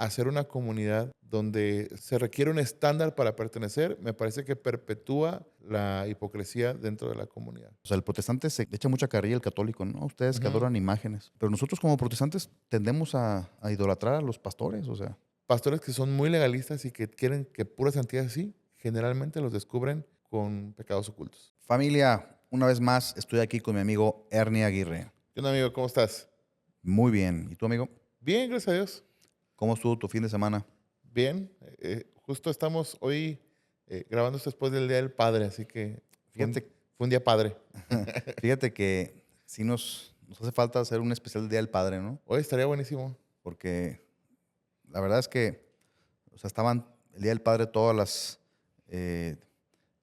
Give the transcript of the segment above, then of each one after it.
hacer una comunidad donde se requiere un estándar para pertenecer, me parece que perpetúa la hipocresía dentro de la comunidad. O sea, el protestante se le echa mucha carrilla al católico, ¿no? Ustedes que Ujú. adoran imágenes. Pero nosotros como protestantes tendemos a idolatrar a los pastores, o sea. Pastores que son muy legalistas y que quieren que pura santidad sí, generalmente los descubren con pecados ocultos. Familia, una vez más estoy aquí con mi amigo Ernie Aguirre. ¿Qué onda, amigo? ¿Cómo estás? Muy bien. ¿Y tú, amigo? Bien, gracias a Dios. ¿Cómo estuvo tu fin de semana? Bien. Justo estamos hoy grabando esto después del Día del Padre, así que Fíjate, fue un día padre. fíjate que sí nos hace falta hacer un especial Día del Padre, ¿no? Hoy estaría buenísimo. Porque la verdad es que, o sea, estaban el Día del Padre eh,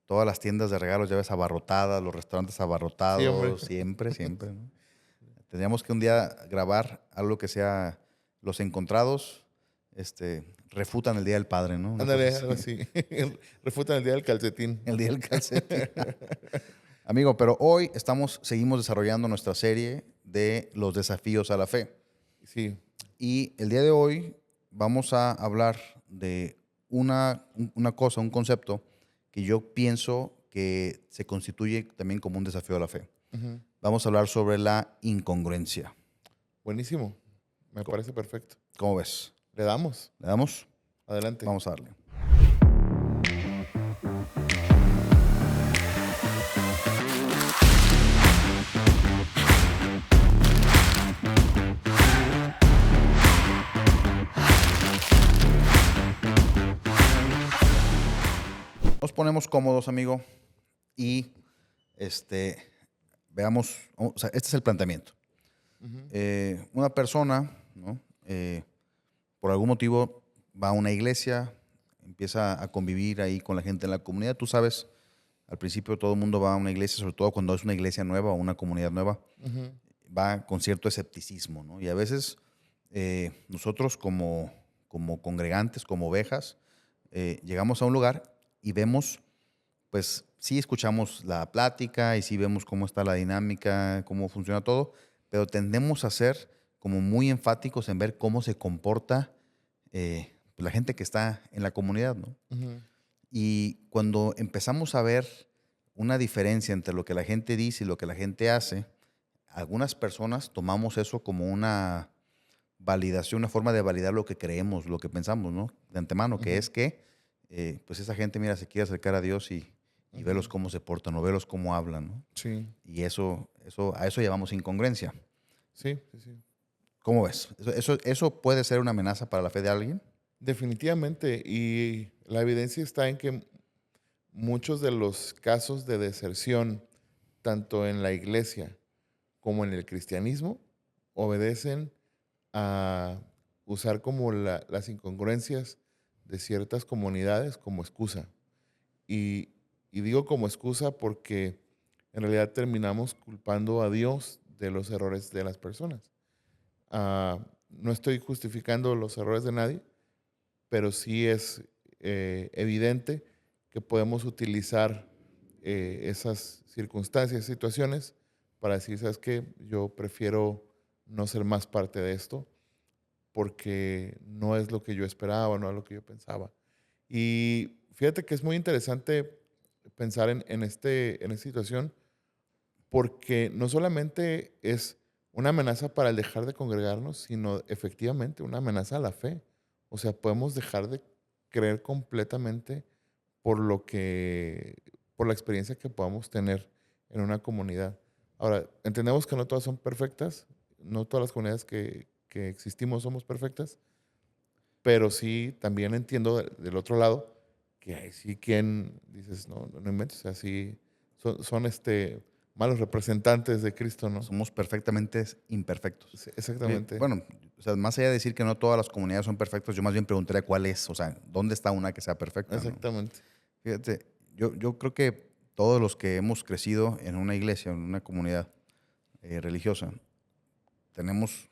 todas las tiendas de regalos, ya ves, abarrotadas, los restaurantes Sí, hombre. abarrotados, siempre, siempre, ¿no? Tendríamos que un día grabar algo que sea los encontrados, refutan el Día del Padre, ¿no? Una cosa Ándale, así. algo así. Refutan el Día del Calcetín. El Día del Calcetín. Amigo, pero hoy seguimos desarrollando nuestra serie de los desafíos a la fe. Sí, Y el día de hoy vamos a hablar de una cosa, un concepto que yo pienso que se constituye también como un desafío a la fe. ujú. Vamos a hablar sobre la incongruencia. Buenísimo. Me parece perfecto. ¿Cómo ves? Le damos. ¿Le damos? Adelante. Vamos a darle. Nos ponemos cómodos, amigo, y veamos, o sea, este es el planteamiento. Ujú. Una persona, ¿no? Por algún motivo va a una iglesia, empieza a convivir ahí con la gente en la comunidad. Tú sabes, al principio todo el mundo va a una iglesia, sobre todo cuando es una iglesia nueva o una comunidad nueva, Ujú. va con cierto escepticismo, ¿no? Y a veces nosotros como congregantes, como ovejas, llegamos a un lugar y vemos, pues sí escuchamos la plática y sí vemos cómo está la dinámica, cómo funciona todo, pero tendemos a ser como muy enfáticos en ver cómo se comporta pues, la gente que está en la comunidad, ¿no? Ujú. Y cuando empezamos a ver una diferencia entre lo que la gente dice y lo que la gente hace, algunas personas tomamos eso como una validación, una forma de validar lo que creemos, lo que pensamos, ¿no? De antemano, que Ujú. es que, pues esa gente, mira, se quiere acercar a Dios y Ujú. velos cómo se portan o velos cómo hablan, ¿no? Sí, Y a eso llamamos incongruencia. sí, sí, sí. ¿Cómo ves? ¿Eso puede ser una amenaza para la fe de alguien? Definitivamente. Y la evidencia está en que muchos de los casos de deserción, tanto en la iglesia como en el cristianismo, obedecen a usar como las incongruencias de ciertas comunidades como excusa. Y, y digo como excusa porque en realidad terminamos culpando a Dios de los errores de las personas. No estoy justificando los errores de nadie, pero sí es evidente que podemos utilizar esas circunstancias, situaciones, para decir, ¿sabes qué? Yo prefiero no ser más parte de esto porque no es lo que yo esperaba, no es lo que yo pensaba. Y fíjate que es muy interesante pensar en esta situación porque no solamente es una amenaza para el dejar de congregarnos, sino efectivamente una amenaza a la fe. O sea, podemos dejar de creer completamente por lo que, por la experiencia que podamos tener en una comunidad. Ahora, entendemos que no todas son perfectas, no todas las comunidades que existimos somos perfectas, pero sí también entiendo del otro lado que hay sí quien dices, no inventes, o sea, sí son malos representantes de Cristo, ¿no? Somos perfectamente imperfectos. Sí, Oye, exactamente, bueno, o sea, más allá de decir que no todas las comunidades son perfectas, yo más bien preguntaría cuál es, o sea, ¿dónde está una que sea perfecta, no? exactamente. Fíjate, yo creo que todos los que hemos crecido en una iglesia, en una comunidad religiosa, tenemos,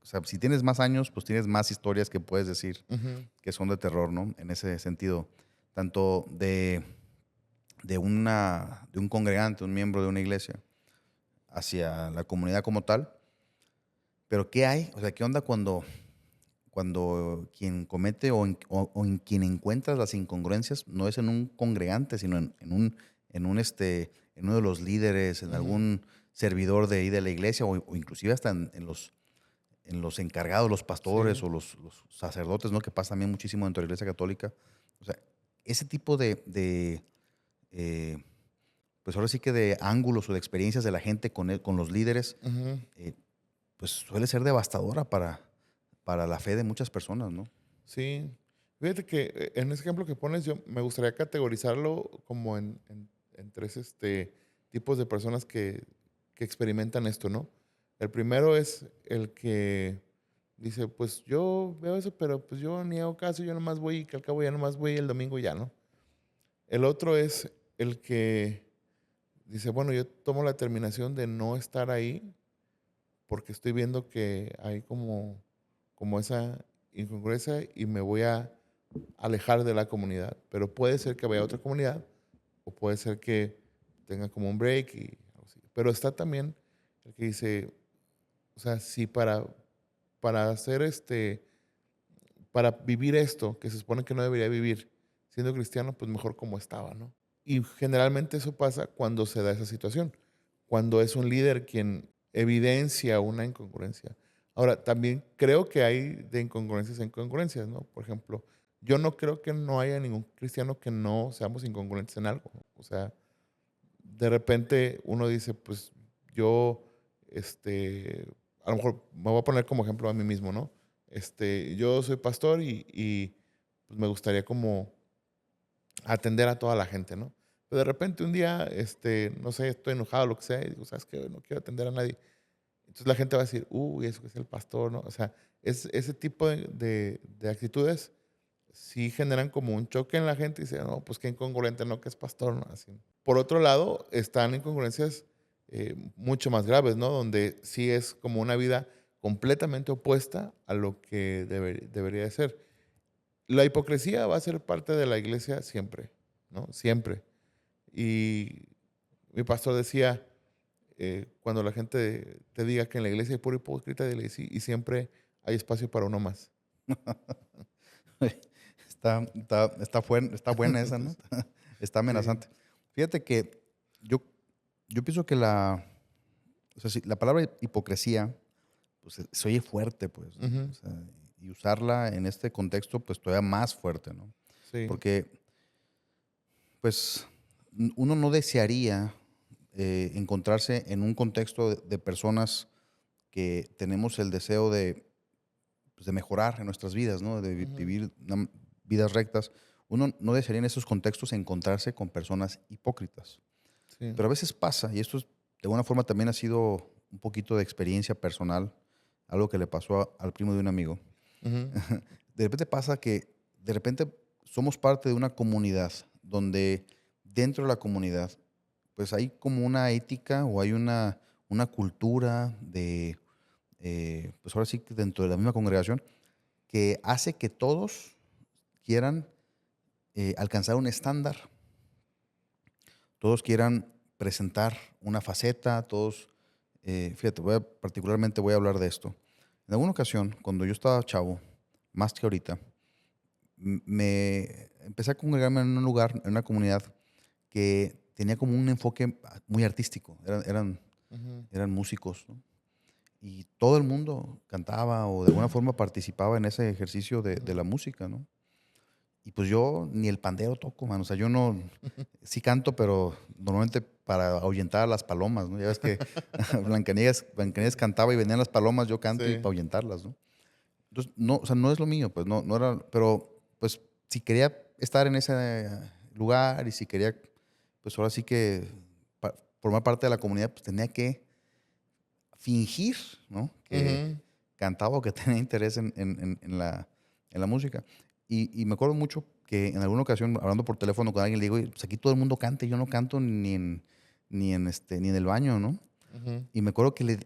o sea, si tienes más años, pues tienes más historias que puedes decir Ujú. que son de terror, ¿no? En ese sentido, tanto de un congregante, un miembro de una iglesia, hacia la comunidad como tal. Pero ¿qué hay? O sea, ¿qué onda cuando cuando quien comete o en quien encuentras las incongruencias no es en un congregante, sino en uno de los líderes, en Ujú. algún servidor de ahí de la iglesia o inclusive hasta en los encargados, los pastores Sí. o los sacerdotes, ¿no? Que pasa también muchísimo dentro de la iglesia católica. O sea, ese tipo eh, pues ahora sí que de ángulos o de experiencias de la gente con los líderes, Ujú. eh, pues suele ser devastadora para la fe de muchas personas, ¿no? Sí. Fíjate que en ese ejemplo que pones, yo me gustaría categorizarlo como en tres tipos de personas que experimentan esto, ¿no? El primero es el que dice, pues yo veo eso, pero pues yo ni hago caso, yo nomás voy y que al cabo ya nomás voy el domingo y ya, ¿no? El otro es el que dice, bueno, yo tomo la determinación de no estar ahí porque estoy viendo que hay como esa incongruencia y me voy a alejar de la comunidad. Pero puede ser que vaya a otra comunidad o puede ser que tenga como un break y algo así. Pero está también el que dice, o sea, si para hacer para vivir esto que se supone que no debería vivir siendo cristiano, pues mejor como estaba, ¿no? Y generalmente eso pasa cuando se da esa situación, cuando es un líder quien evidencia una incongruencia. Ahora, también creo que hay de incongruencias a incongruencias, ¿no? Por ejemplo, yo no creo que no haya ningún cristiano que no seamos incongruentes en algo. O sea, de repente uno dice, pues yo, a lo mejor me voy a poner como ejemplo a mí mismo, ¿no? Yo soy pastor y pues me gustaría como atender a toda la gente, ¿no? Pero de repente un día, no sé, estoy enojado, lo que sea, y digo, ¿sabes qué? No quiero atender a nadie. Entonces la gente va a decir, uy, eso que es el pastor, ¿no? O sea, ese tipo de actitudes sí generan como un choque en la gente y dicen, no, pues qué incongruente, ¿no? Que es pastor, ¿no? Así. Por otro lado, están incongruencias mucho más graves, ¿no? Donde sí es como una vida completamente opuesta a lo que debería de ser. La hipocresía va a ser parte de la iglesia siempre, ¿no? Siempre. Y mi pastor decía, cuando la gente te diga que en la iglesia hay puro hipócrita, dile, sí, y siempre hay espacio para uno más. Está buena esa, ¿no? Está Sí. amenazante. Fíjate que yo, yo pienso que o sea, la palabra hipocresía, pues se oye fuerte, pues, ¿no? Ujú. O sea, y usarla en este contexto, pues todavía más fuerte, ¿no? Sí. Porque, pues, uno no desearía encontrarse en un contexto de personas que tenemos el deseo pues, de mejorar en nuestras vidas, ¿no? De Ujú. vivir vidas rectas. Uno no desearía en esos contextos encontrarse con personas hipócritas. Sí. Pero a veces pasa, y esto de alguna forma también ha sido un poquito de experiencia personal, algo que le pasó al primo de un amigo. Ujú. De repente pasa que de repente somos parte de una comunidad donde dentro de la comunidad pues hay como una ética o hay una cultura pues ahora sí que dentro de la misma congregación que hace que todos quieran alcanzar un estándar, todos quieran presentar una faceta, todos, fíjate, particularmente voy a hablar de esto. En alguna ocasión, cuando yo estaba chavo, más que ahorita, me empecé a congregarme en un lugar, en una comunidad que tenía como un enfoque muy artístico, Ujú. eran músicos, ¿no? Y todo el mundo cantaba o de alguna forma participaba en ese ejercicio de Ujú. la música, ¿no? Y pues yo ni el pandero toco, mano. O sea, yo no, sí canto, pero normalmente para ahuyentar a las palomas, ¿no? Ya ves que Blancanieves cantaba y venían las palomas, yo canto y Sí. para ahuyentarlas, ¿no? Entonces, no, o sea, no es lo mío, pues no era, pero pues si quería estar en ese lugar y si quería, pues ahora sí que formar parte de la comunidad, pues tenía que fingir, ¿no? Que Ujú. cantaba o que tenía interés en la música. Y me acuerdo mucho que en alguna ocasión, hablando por teléfono con alguien, le digo: "Oye, pues aquí todo el mundo canta y yo no canto ni en el baño, ¿no?". Ujú. Y me acuerdo que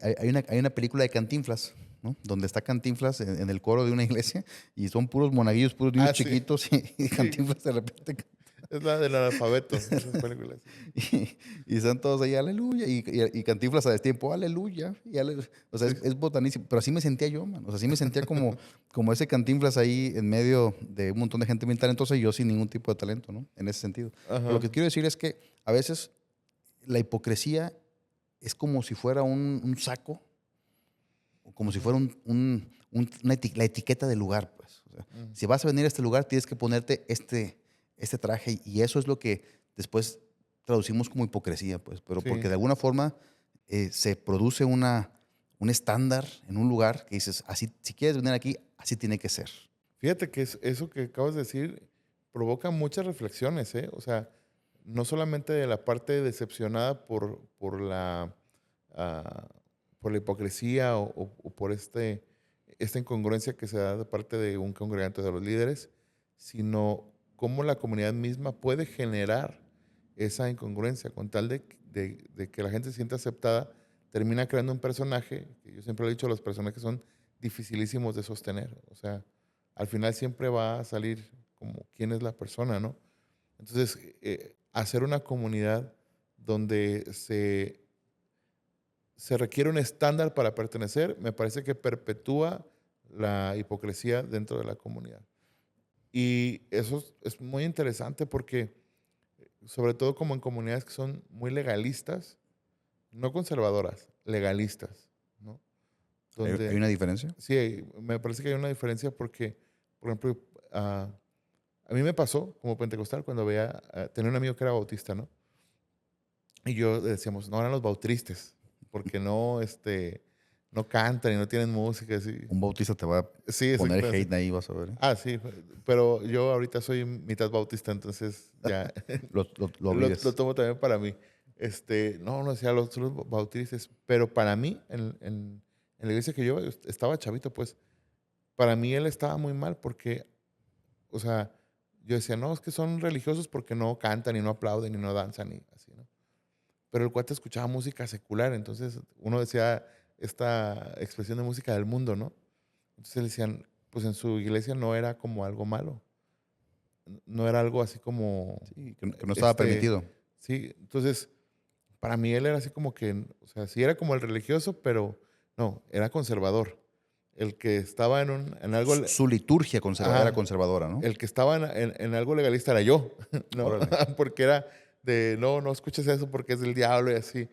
hay una película de Cantinflas, ¿no? Donde está Cantinflas en el coro de una iglesia y son puros monaguillos, puros niños Ah, sí. chiquitos y Sí. Cantinflas de repente. Es la del analfabeto, esas películas. Y están todos ahí, aleluya, y Cantinflas a destiempo, aleluya, o sea, Sí. es botanísimo, pero así me sentía yo, man, o sea, así me sentía como ese Cantinflas ahí en medio de un montón de gente bien talentosa y yo sin ningún tipo de talento, ¿no? En ese sentido. Pero lo Ajá. que quiero decir es que a veces la hipocresía es como si fuera un saco, o como si fuera la etiqueta del lugar, pues. O sea, Mm. si vas a venir a este lugar, tienes que ponerte este traje, y eso es lo que después traducimos como hipocresía, pues, pero porque Sí. de alguna forma se produce un estándar en un lugar que dices, así, si quieres venir aquí, así tiene que ser. Fíjate que eso que acabas de decir provoca muchas reflexiones, ¿eh? O sea, no solamente de la parte decepcionada ah, por la hipocresía o por esta incongruencia que se da de parte de un congregante de los líderes, sino cómo la comunidad misma puede generar esa incongruencia con tal de que la gente se sienta aceptada, termina creando un personaje, que yo siempre he dicho, los personajes son dificilísimos de sostener. O sea, al final siempre va a salir como quién es la persona, ¿no? Entonces, hacer una comunidad donde se requiere un estándar para pertenecer, me parece que perpetúa la hipocresía dentro de la comunidad. Y eso es muy interesante porque, sobre todo como en comunidades que son muy legalistas, no conservadoras, legalistas, ¿no? ¿Hay Donde una diferencia? sí, me parece que hay una diferencia porque, por ejemplo, ah, a mí me pasó como pentecostal cuando tenía un amigo que era bautista, ¿no? Y yo decíamos, no eran los bautristas, porque no cantan y no tienen música, así. Un bautista te va a Sí, poner exacto. Sí. hate ahí, vas a ver. Ah, sí, pero yo ahorita soy mitad bautista, entonces ya Lo lo vives. tomo también para mí. No decía los bautistas, pero para mí, en la iglesia que yo estaba chavito, pues, para mí él estaba muy mal porque, o sea, yo decía, no, es que son religiosos porque no cantan y no aplauden y no danzan y así, ¿no? Pero el cuate escuchaba música secular, entonces uno decía esta expresión de música del mundo, ¿no? Entonces le decían, pues en su iglesia no era como algo malo, no era algo así como, Sí, que no estaba este, permitido. sí, entonces para mí él era así como que, o sea, sí era como el religioso, pero no, era conservador. El que estaba en algo, Su liturgia era ajá, conservadora, ¿no? el que estaba en algo legalista era yo, ¿no? Órale. Porque era de, no escuches eso porque es del diablo y así.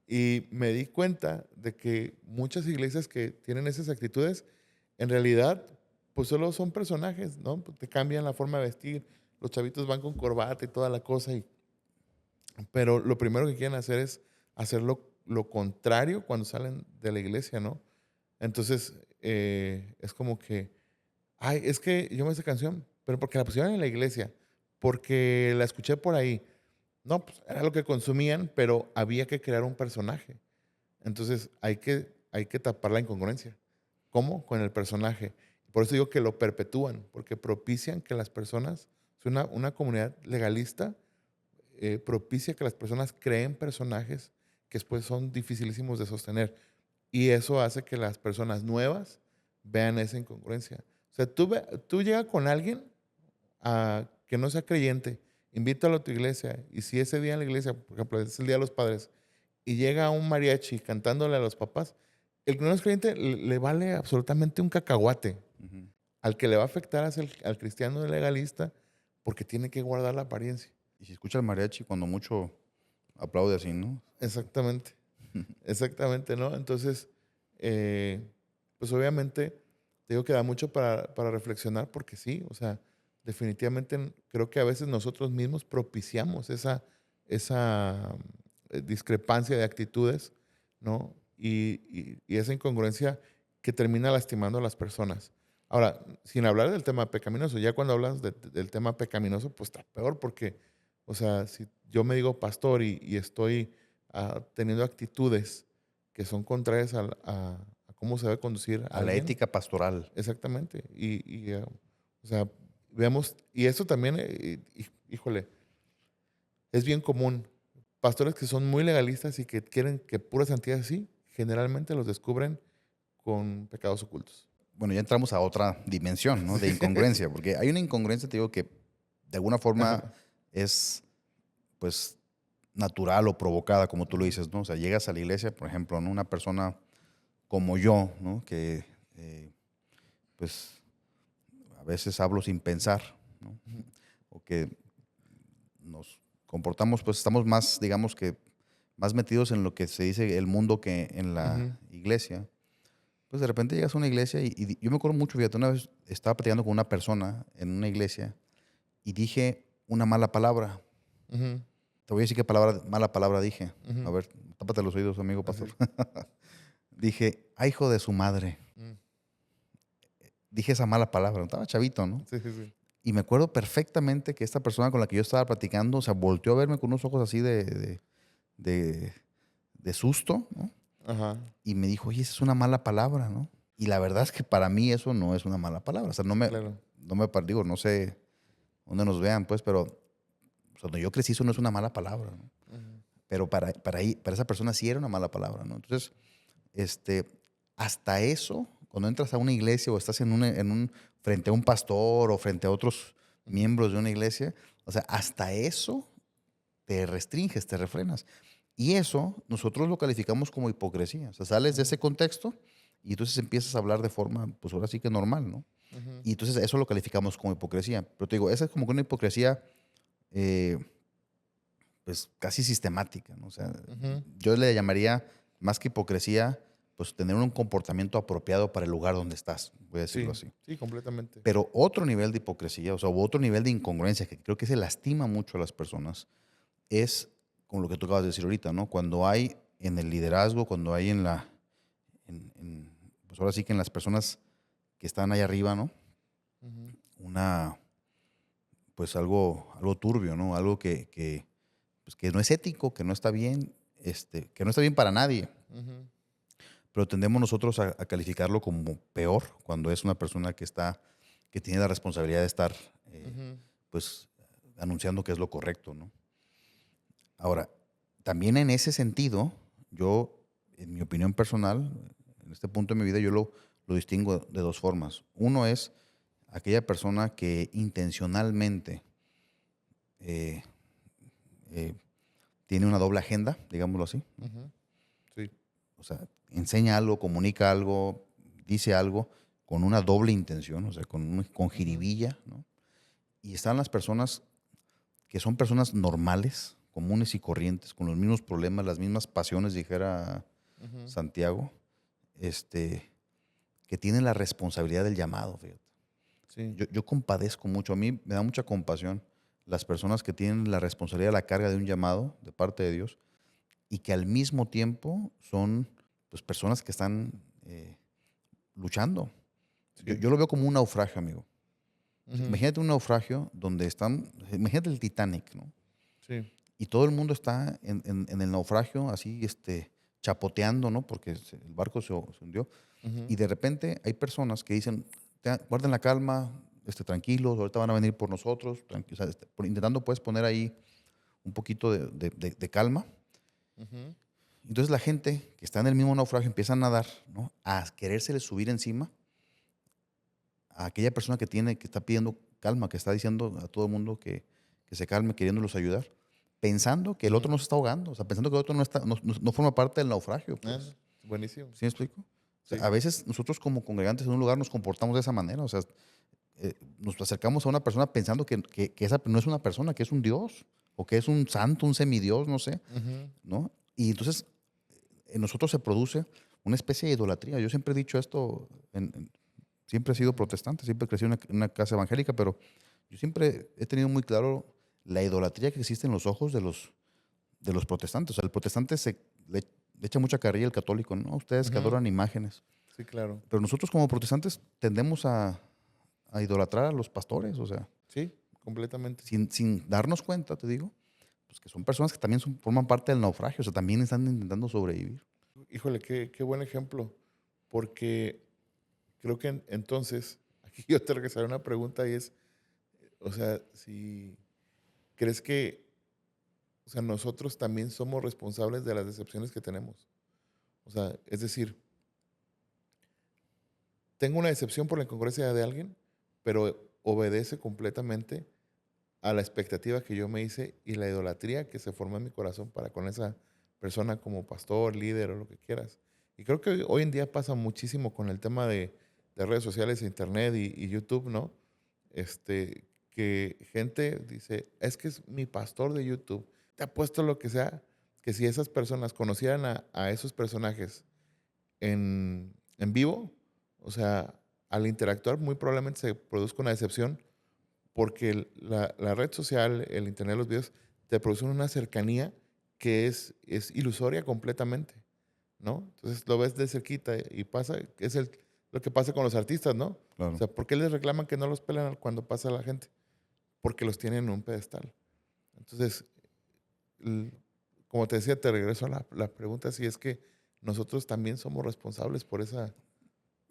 Y me di cuenta de que muchas iglesias que tienen esas actitudes, en realidad, pues solo son personajes, ¿no? Pues te cambian la forma de vestir, los chavitos van con corbata y toda la cosa, pero lo primero que quieren hacer es hacer lo contrario cuando salen de la iglesia, ¿no? Entonces, es como que, ay, es que yo me esa canción, pero porque la pusieron en la iglesia, porque la escuché por ahí. No, pues era lo que consumían, pero había que crear un personaje. Entonces hay que tapar la incongruencia. ¿Cómo? Con el personaje. Por eso digo que lo perpetúan, porque propician que las personas, es una comunidad legalista, propicia que las personas creen personajes que después son dificilísimos de sostener. Y eso hace que las personas nuevas vean esa incongruencia. O sea, tú llegas con alguien que no sea creyente, invítalo a tu iglesia, y si ese día en la iglesia, por ejemplo, es el Día de los Padres, y llega un mariachi cantándole a los papás, el que no es creyente le vale absolutamente un cacahuate. Ujú. Al que le va a afectar es al cristiano legalista porque tiene que guardar la apariencia. Y si escucha el mariachi, cuando mucho aplaude así, ¿no? Exactamente, exactamente, ¿no? Entonces, pues obviamente, te digo que da mucho para reflexionar porque sí, o sea, definitivamente creo que a veces nosotros mismos propiciamos esa discrepancia de actitudes, ¿no? Y esa incongruencia que termina lastimando a las personas. Ahora, sin hablar del tema pecaminoso, ya cuando hablas del tema pecaminoso, pues está peor porque, o sea, si yo me digo pastor y estoy teniendo actitudes que son contrarias a cómo se debe conducir a A la alguien. ética pastoral. Exactamente. O sea, vemos, y esto también, híjole, es bien común. Pastores que son muy legalistas y que quieren que pura santidad así, generalmente los descubren con pecados ocultos. Bueno, ya entramos a otra dimensión, ¿no? De incongruencia, porque hay una incongruencia, te digo, que de alguna forma Ajá. es, pues, natural o provocada, como tú lo dices, ¿no? O sea, llegas a la iglesia, por ejemplo, ¿no? Una persona como yo, ¿no? Que, pues, a veces hablo sin pensar, ¿no? Ujú. O que nos comportamos, pues, estamos más, digamos que, más metidos en lo que se dice el mundo que en la Ujú. iglesia. Pues de repente llegas a una iglesia y yo me acuerdo mucho, fíjate, una vez estaba platicando con una persona en una iglesia y dije una mala palabra. Ujú. Te voy a decir qué palabra, mala palabra dije. A Ujú. ver, tápate los oídos, amigo pastor. Así. Dije, ay, hijo de su madre. Mm. Dije esa mala palabra, estaba chavito, ¿no? Sí, sí, sí. Y me acuerdo perfectamente que esta persona con la que yo estaba platicando, o sea, volteó a verme con unos ojos así de, de susto, ¿no? Ajá. Y me dijo, oye, esa es una mala palabra, ¿no? Y la verdad es que para mí eso no es una mala palabra. O sea, Sí, claro. digo, no sé dónde nos vean, pues, pero o sea, donde yo crecí eso no es una mala palabra, ¿no? Ujú. Pero para esa persona sí era una mala palabra, ¿no? Entonces, este, hasta eso, cuando entras a una iglesia o estás frente a un pastor o frente a otros Ujú. miembros de una iglesia, o sea, hasta eso te restringes, te refrenas. Y eso nosotros lo calificamos como hipocresía. O sea, sales de Ujú. ese contexto y entonces empiezas a hablar de forma, pues ahora sí que normal, ¿no? Ujú. Y entonces eso lo calificamos como hipocresía. Pero te digo, esa es como que una hipocresía, eh, pues casi sistemática, ¿no? O sea, Ujú. yo le llamaría más que hipocresía, pues tener un comportamiento apropiado para el lugar donde estás, voy a decirlo Sí, así. sí, completamente. Pero otro nivel de hipocresía, o sea, u otro nivel de incongruencia que creo que se lastima mucho a las personas, es con lo que tú acabas de decir ahorita, ¿no? Cuando hay en el liderazgo, cuando hay pues ahora sí que en las personas que están ahí arriba, ¿no? Ujú. Una, pues algo turbio, ¿no? Algo pues que no es ético, que no está bien, que no está bien para nadie. Ujú. Pero tendemos nosotros a calificarlo como peor cuando es una persona que tiene la responsabilidad de estar, Ujú. pues, anunciando que es lo correcto, ¿no? Ahora, también en ese sentido, yo, en mi opinión personal, en este punto de mi vida, yo lo distingo de dos formas. Uno es aquella persona que intencionalmente eh, eh, tiene una doble agenda, digámoslo así, ¿no? Ujú. Sí. O sea, enseña algo, comunica algo, dice algo con una doble intención, o sea, con Ujú. jiribilla, ¿no? Y están las personas que son personas normales, comunes y corrientes, con los mismos problemas, las mismas pasiones, dijera Ujú. Santiago, que tienen la responsabilidad del llamado, fíjate. Sí. Yo compadezco mucho, a mí me da mucha compasión las personas que tienen la responsabilidad, la carga de un llamado de parte de Dios y que al mismo tiempo son pues, personas que están luchando. Sí. Yo lo veo como un naufragio, amigo. O sea, Ujú. imagínate un naufragio imagínate el Titanic, ¿no? Sí. Y todo el mundo está en el naufragio así, chapoteando, ¿no? Porque el barco se hundió. Ujú. Y de repente hay personas que dicen, guarden la calma, tranquilos, ahorita van a venir por nosotros, o sea, intentando pues poner ahí un poquito de calma. Ujú. Entonces la gente que está en el mismo naufragio empieza a nadar, ¿no? A querérsele subir encima a aquella persona que está pidiendo calma, que está diciendo a todo el mundo que se calme, queriéndolos ayudar, pensando que el otro Ujú. no se está ahogando, o sea, pensando que el otro no forma parte del naufragio, Ah, pues. buenísimo. ¿Sí me explico? O sea, Sí. a veces nosotros como congregantes en un lugar nos comportamos de esa manera, o sea, nos acercamos a una persona pensando que esa no es una persona, que es un Dios, o que es un santo, un semidios, no sé, Ujú. ¿no? Y entonces en nosotros se produce una especie de idolatría. Yo siempre he dicho esto, siempre he sido Ujú. protestante, siempre crecí en una casa evangélica, pero yo siempre he tenido muy claro la idolatría que existe en los ojos de los protestantes. O sea, el protestante le echa mucha carrilla al católico, ¿no? Ustedes que Ujú. adoran imágenes. Sí, claro. Pero nosotros como protestantes tendemos a idolatrar a los pastores, o sea, Sí, completamente. sin darnos cuenta, te digo, pues que son personas que también forman parte del naufragio, o sea, también están intentando sobrevivir. Híjole, qué buen ejemplo. Porque creo que entonces, aquí yo te regresaré una pregunta y es, o sea, si crees que, o sea, nosotros también somos responsables de las decepciones que tenemos. O sea, es decir, tengo una decepción por la incongruencia de alguien, pero obedece completamente a la expectativa que yo me hice y la idolatría que se formó en mi corazón para con esa persona como pastor, líder o lo que quieras. Y creo que hoy en día pasa muchísimo con el tema de redes sociales, internet y YouTube, ¿no? Que gente dice, es que es mi pastor de YouTube. Te apuesto lo que sea, que si esas personas conocieran a esos personajes en vivo, o sea, al interactuar muy probablemente se produzca una decepción porque la red social, el internet, los videos, te producen una cercanía que es ilusoria completamente, ¿no? Entonces lo ves de cerquita y pasa, lo que pasa con los artistas, ¿no? O Claro. sea, ¿por qué les reclaman que no los pelan cuando pasa la gente? Porque los tienen en un pedestal. Entonces, l- como te decía, te regreso a la pregunta, si es que nosotros también somos responsables por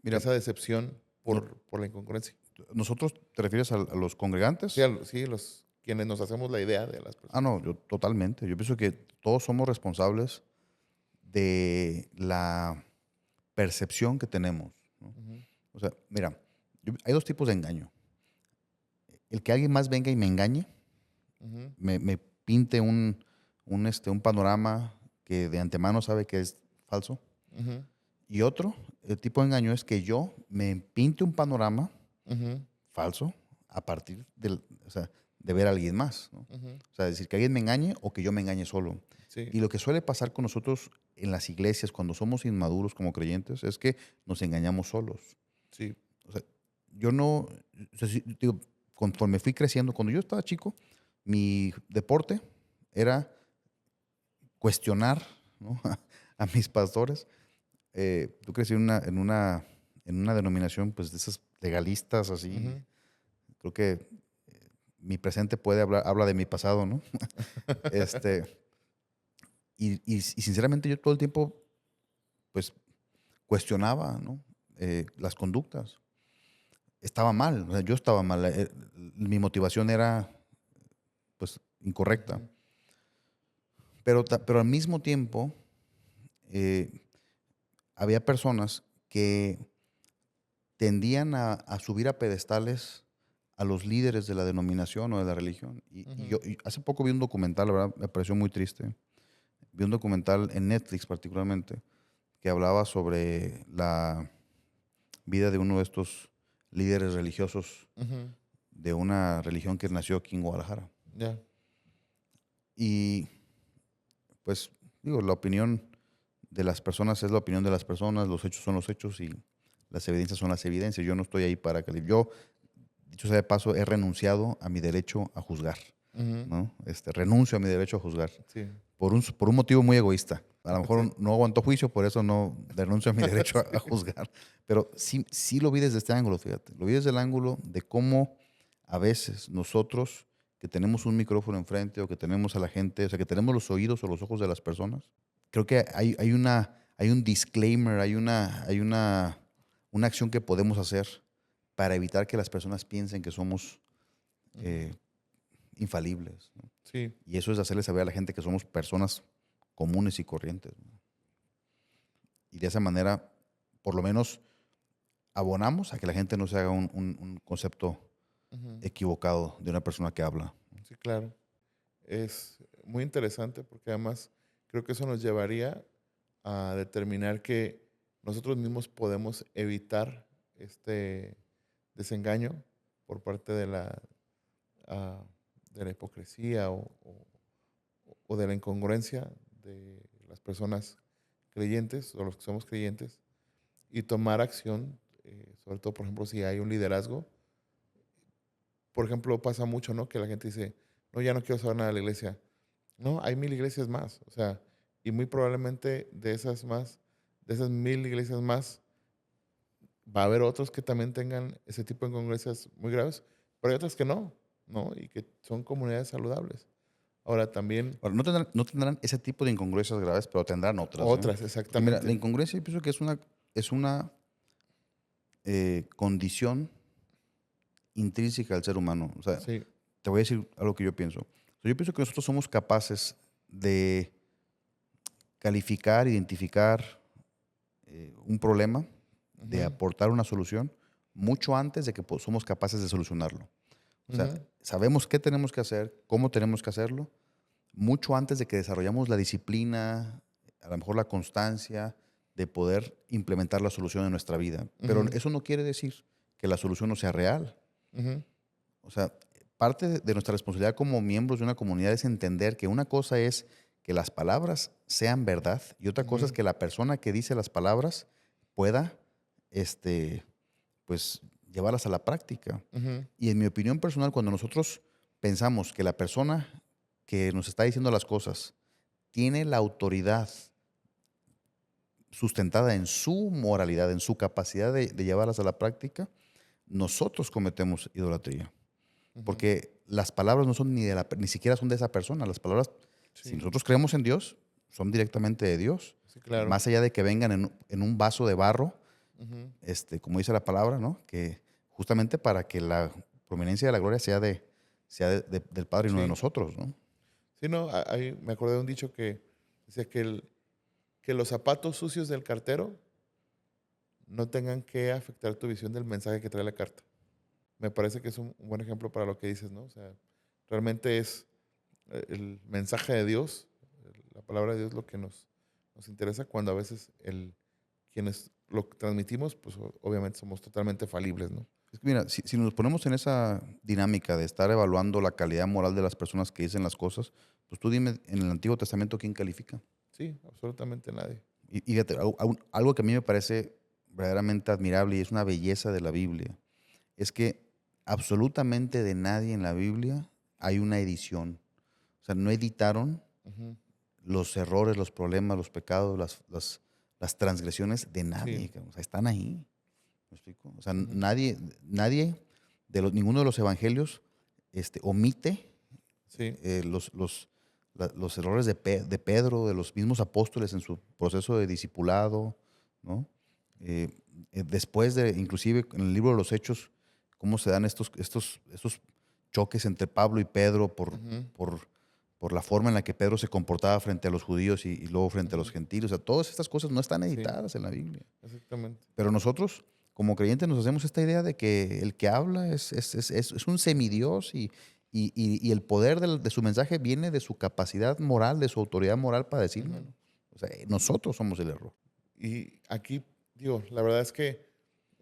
Mira, esa decepción, no- por la incongruencia. nosotros, ¿te refieres a los Sí, congregantes? sí, quienes nos hacemos la idea de las Ah, personas. no, yo totalmente. Yo pienso que todos somos responsables de la percepción que tenemos, ¿no? Ujú, O sea, mira, hay dos tipos de engaño. El que alguien más venga y me engañe, ujú, me pinte un panorama que de antemano sabe que es falso. ujú, Y otro, el tipo de engaño es que yo me pinte un panorama ujú, falso a partir o sea, de ver a alguien más, ¿no? ujú. O sea, decir que alguien me engañe o que yo me engañe solo. Sí, Y lo que suele pasar con nosotros en las iglesias cuando somos inmaduros como creyentes es que nos engañamos solos. sí. O sea, yo no, o sea, digo, conforme fui creciendo, cuando yo estaba chico, mi deporte era cuestionar, ¿no? a mis pastores. Yo crecí en una denominación pues, de esas legalistas, así. Ujú. Creo que mi presente habla de mi pasado, ¿no? Este, y sinceramente yo todo el tiempo, pues, cuestionaba, ¿no? Las conductas. Estaba mal, o sea, yo estaba mal. Mi motivación era, pues, incorrecta. Ujú, Pero al mismo tiempo, eh, había personas que tendían a subir a pedestales a los líderes de la denominación o de la religión. Y hace poco vi un documental, la verdad, me pareció muy triste. Vi un documental en Netflix particularmente que hablaba sobre la vida de uno de estos líderes religiosos ujú. de una religión que nació aquí en Guadalajara. Ya. Y pues digo, la opinión de las personas es la opinión de las personas, los hechos son los hechos y las evidencias son las evidencias. Yo no estoy ahí para yo, dicho sea de paso, he renunciado a mi derecho a juzgar, Ujú. ¿no? Renuncio a mi derecho a juzgar Sí. por un motivo muy egoísta. A lo Sí. mejor no aguanto juicio, por eso no renuncio a mi derecho a, Sí. a juzgar. Pero sí, sí lo vi desde este ángulo, fíjate. Lo vi desde el ángulo de cómo a veces nosotros que tenemos un micrófono enfrente o que tenemos a la gente, o sea, que tenemos los oídos o los ojos de las personas, creo que hay un disclaimer, una acción que podemos hacer para evitar que las personas piensen que somos Ujú. eh, infalibles, ¿no? Sí. Y eso es hacerle saber a la gente que somos personas comunes y corrientes, ¿no? Y de esa manera, por lo menos, abonamos a que la gente no se haga un concepto Ujú. equivocado de una persona que habla. Sí, claro. Es muy interesante porque además creo que eso nos llevaría a determinar que nosotros mismos podemos evitar este desengaño por parte ah, de la hipocresía o de la incongruencia de las personas creyentes o los que somos creyentes y tomar acción, sobre todo, por ejemplo, si hay un liderazgo. Por ejemplo, pasa mucho, ¿no? Que la gente dice, no, ya no quiero saber nada de la iglesia. No, hay 1000 iglesias más, o sea, y muy probablemente de esas 1000 iglesias más, va a haber otros que también tengan ese tipo de congresos muy graves, pero hay otras que no, ¿no? Y que son comunidades saludables. Ahora también, Ahora, no tendrán ese tipo de incongruencias graves, pero tendrán otras, ¿eh? otras, Porque mira, la exactamente. incongruencia yo pienso que es una condición intrínseca al ser humano. O sea, Sí. te voy a decir algo que yo pienso. O sea, yo pienso que nosotros somos capaces de calificar, identificar un problema, de Ujú, aportar una solución, mucho antes de que somos capaces de solucionarlo. O sea, Ujú, sabemos qué tenemos que hacer, cómo tenemos que hacerlo, mucho antes de que desarrollamos la disciplina, a lo mejor la constancia de poder implementar la solución en nuestra vida. Pero ujú, eso no quiere decir que la solución no sea real. ujú, O sea, parte de nuestra responsabilidad como miembros de una comunidad es entender que una cosa es que las palabras sean verdad y otra cosa es ujú, que la persona que dice las palabras pueda, este, pues, llevarlas a la práctica. ujú, Y en mi opinión personal, cuando nosotros pensamos que la persona que nos está diciendo las cosas tiene la autoridad sustentada en su moralidad, en su capacidad de llevarlas a la práctica, nosotros cometemos idolatría. ujú. Porque las palabras no son ni siquiera son de esa persona. Las palabras, si Sí, nosotros creemos en Dios, son directamente de Dios. sí, claro. Más allá de que vengan en un vaso de barro, Ujú. como dice la palabra, ¿no? Que justamente para que la prominencia de la gloria del Padre y no de Sí, nosotros, ¿no? sí, no, ahí me acordé de un dicho que decía que los zapatos sucios del cartero no tengan que afectar tu visión del mensaje que trae la carta. Me parece que es un buen ejemplo para lo que dices, ¿no? O sea, realmente es el mensaje de Dios, la palabra de Dios lo que nos interesa cuando a veces quienes lo transmitimos, pues obviamente somos totalmente falibles, ¿no? Es que mira, si nos ponemos en esa dinámica de estar evaluando la calidad moral de las personas que dicen las cosas, pues tú dime en el Antiguo Testamento quién califica. Sí, absolutamente nadie. Y fíjate, algo que a mí me parece verdaderamente admirable y es una belleza de la Biblia, es que absolutamente de nadie en la Biblia hay una edición. O sea, no editaron Ujú. los errores, los problemas, los pecados, las transgresiones de Sí. nadie. O sea, están ahí. ¿Me explico? O sea, Ujú. nadie ninguno de los evangelios omite Sí. los errores de Pedro, de los mismos apóstoles en su proceso de discipulado, ¿no? Eh, Después de, inclusive en el libro de los Hechos, cómo se dan estos choques entre Pablo y Pedro Ujú, por, por la forma en la que Pedro se comportaba frente a los judíos y luego frente a los ujú. gentiles. O sea, todas estas cosas no están Sí, editadas en la Biblia. exactamente. Pero nosotros, como creyentes, nos hacemos esta idea de que el que habla es un semidios y el poder de su mensaje viene de su capacidad moral, de su autoridad moral para Ujú. decírmelo. O sea, nosotros somos el error. Y aquí, digo, la verdad es que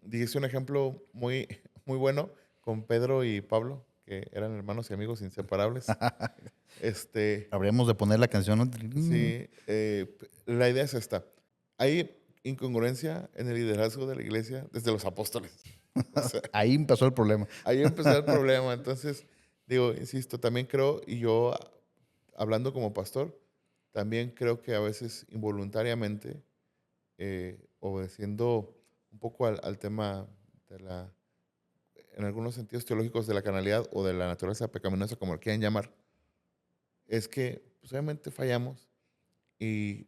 dijiste un ejemplo muy, muy bueno con Pedro y Pablo, que eran hermanos y amigos inseparables. Este, Habríamos de poner la canción, ¿no? sí, la idea es esta. Hay incongruencia en el liderazgo de la iglesia desde los apóstoles. O sea, Ahí empezó el problema. ahí empezó el problema. Entonces, digo, insisto, también creo, y yo hablando como pastor, también creo que a veces involuntariamente, obedeciendo un poco al tema de en algunos sentidos teológicos de la carnalidad o de la naturaleza pecaminosa, como lo quieran llamar, es que pues, obviamente fallamos y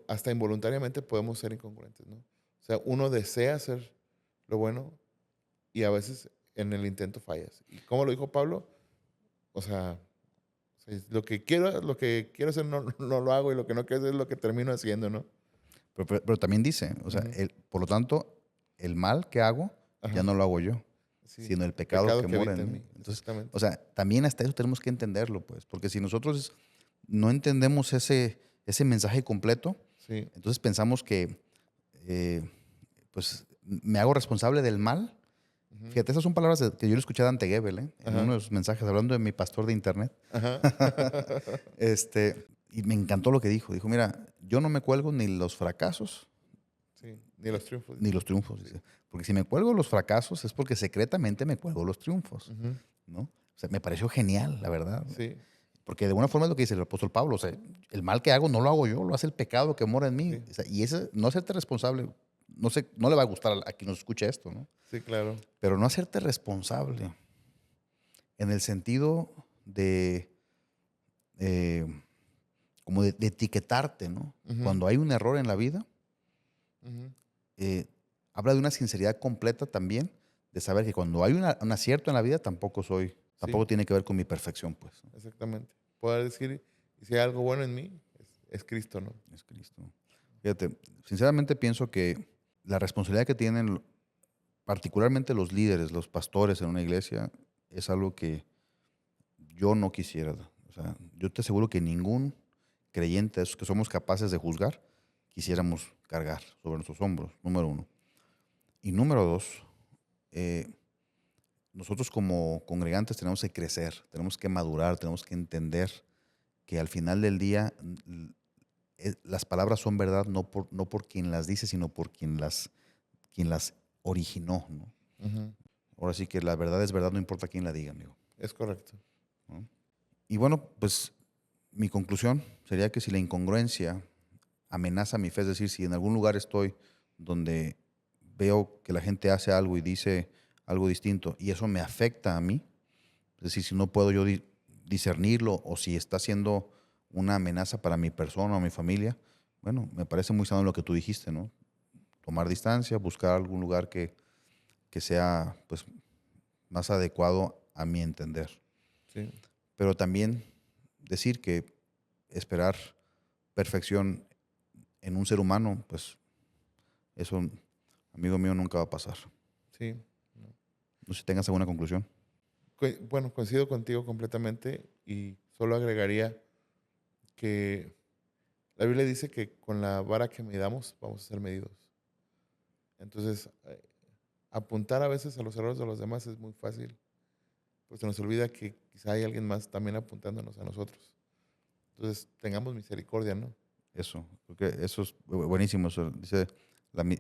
hasta involuntariamente podemos ser incongruentes, ¿no? O sea, uno desea hacer lo bueno y a veces en el intento fallas. Y como lo dijo Pablo, o sea, lo que quiero hacer no, no lo hago y lo que no quiero hacer es lo que termino haciendo, ¿no? Pero también dice, o sea, Ujú. por lo tanto, el mal que hago ya Ajá, no lo hago yo, sí, sino el el pecado pecado que que mora habita en en mí. mí, Entonces, o exactamente. sea, también hasta eso tenemos que entenderlo, pues, porque si nosotros no entendemos ese mensaje completo, Sí, entonces pensamos que, eh, pues, me hago responsable del mal. ujú, Fíjate, esas son palabras que yo le escuché a Dante Gebel, en ajá, uno de sus mensajes, hablando de mi pastor de internet. ajá. Y me encantó lo que dijo. Dijo, mira, yo no me cuelgo ni los fracasos Sí, ni los triunfos, ni dice. los triunfos. Sí. Dice. Porque si me cuelgo los fracasos es porque secretamente me cuelgo los triunfos, Ujú, ¿no? O sea, me pareció genial, la verdad. sí, Porque de alguna forma es lo que dice el apóstol Pablo. O sea, el mal que hago no lo hago yo, lo hace el pecado que mora en mí. sí, O sea, y ese, no hacerte responsable, no sé, no le va a gustar a quien nos escuche esto, ¿no? sí, claro. Pero no hacerte responsable en el sentido de, eh, como de etiquetarte, ¿no? Ujú, Cuando hay un error en la vida, ujú, eh, habla de una sinceridad completa también, de saber que cuando hay un acierto en la vida, sí, tampoco tiene que ver con mi perfección, pues. ¿No? exactamente. Poder decir, y si hay algo bueno en mí, es Cristo, ¿no? Es Cristo. Fíjate, sinceramente pienso que la responsabilidad que tienen particularmente los líderes, los pastores en una iglesia, es algo que yo no quisiera. O sea, yo te aseguro que ningún creyente, esos que somos capaces de juzgar, quisiéramos cargar sobre nuestros hombros, número uno. Y número dos, nosotros como congregantes tenemos que crecer, tenemos que madurar, tenemos que entender que al final del día las palabras son verdad no por quien las dice, sino por quien las originó, ¿no? Ujú. Ahora sí que la verdad es verdad, no importa quién la diga, amigo, Es correcto. ¿no? Y bueno, pues mi conclusión sería que si la incongruencia amenaza mi fe, es decir, si en algún lugar estoy donde veo que la gente hace algo y dice algo distinto y eso me afecta a mí, es decir, si no puedo yo discernirlo o si está siendo una amenaza para mi persona o mi familia, bueno, me parece muy sano lo que tú dijiste, ¿no? Tomar distancia, buscar algún lugar que sea pues, más adecuado a mi entender. Sí. Pero también decir que esperar perfección en un ser humano, pues eso, amigo mío, nunca va a pasar. Sí. No sé si tengas alguna conclusión. Bueno, coincido contigo completamente y solo agregaría que la Biblia dice que con la vara que midamos vamos a ser medidos. Entonces, apuntar a veces a los errores de los demás es muy fácil, pues se nos olvida que quizá hay alguien más también apuntándonos a nosotros. Entonces, tengamos misericordia, ¿no? Eso, porque eso es buenísimo. Eso dice,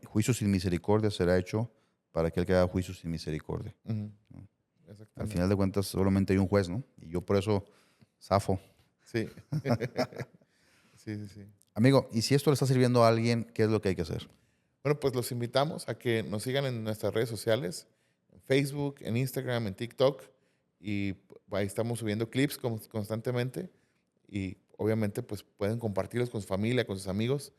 juicio sin misericordia será hecho para aquel que haga juicio sin misericordia. Ujú. ¿No? Al Exactamente. final de cuentas, solamente hay un juez, ¿no? Y yo por eso zafo. Sí. Sí, sí, sí. Amigo, y si esto le está sirviendo a alguien, ¿qué es lo que hay que hacer? Bueno, pues los invitamos a que nos sigan en nuestras redes sociales, en Facebook, en Instagram, en TikTok, y ahí estamos subiendo clips constantemente y obviamente pues pueden compartirlos con su familia, con sus amigos.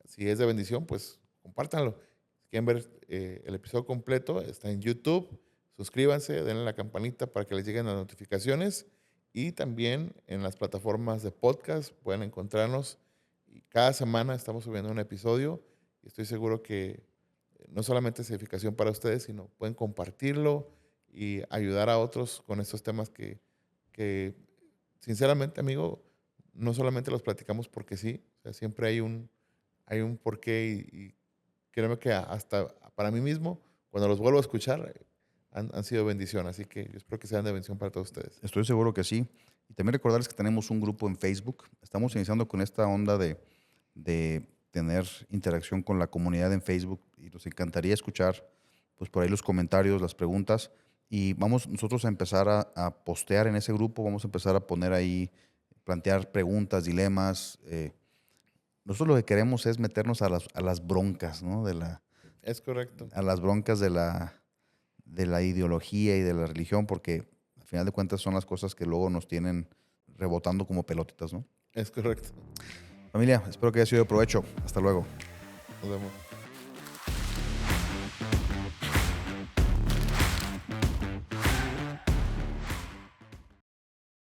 Si es de bendición, pues compártanlo. Si quieren ver el episodio completo, está en YouTube. Suscríbanse, denle la campanita para que les lleguen las notificaciones y también en las plataformas de podcast pueden encontrarnos. Y cada semana estamos subiendo un episodio y estoy seguro que no solamente es edificación para ustedes, sino pueden compartirlo y ayudar a otros con estos temas que sinceramente, amigo, no solamente los platicamos porque sí, o sea, siempre hay un porqué y créeme que hasta para mí mismo, cuando los vuelvo a escuchar, han sido bendición. Así que yo espero que sean de bendición para todos ustedes. Estoy seguro que sí. Y también recordarles que tenemos un grupo en Facebook. Estamos iniciando con esta onda de tener interacción con la comunidad en Facebook y nos encantaría escuchar pues por ahí los comentarios, las preguntas y vamos nosotros a empezar a postear en ese grupo, vamos a empezar a poner ahí, plantear preguntas, dilemas. Nosotros lo que queremos es meternos a las broncas, ¿no? Es correcto. A las broncas de la ideología y de la religión, porque al final de cuentas son las cosas que luego nos tienen rebotando como pelotitas, ¿no? Es correcto. Familia, espero que haya sido de provecho. Hasta luego. Nos vemos.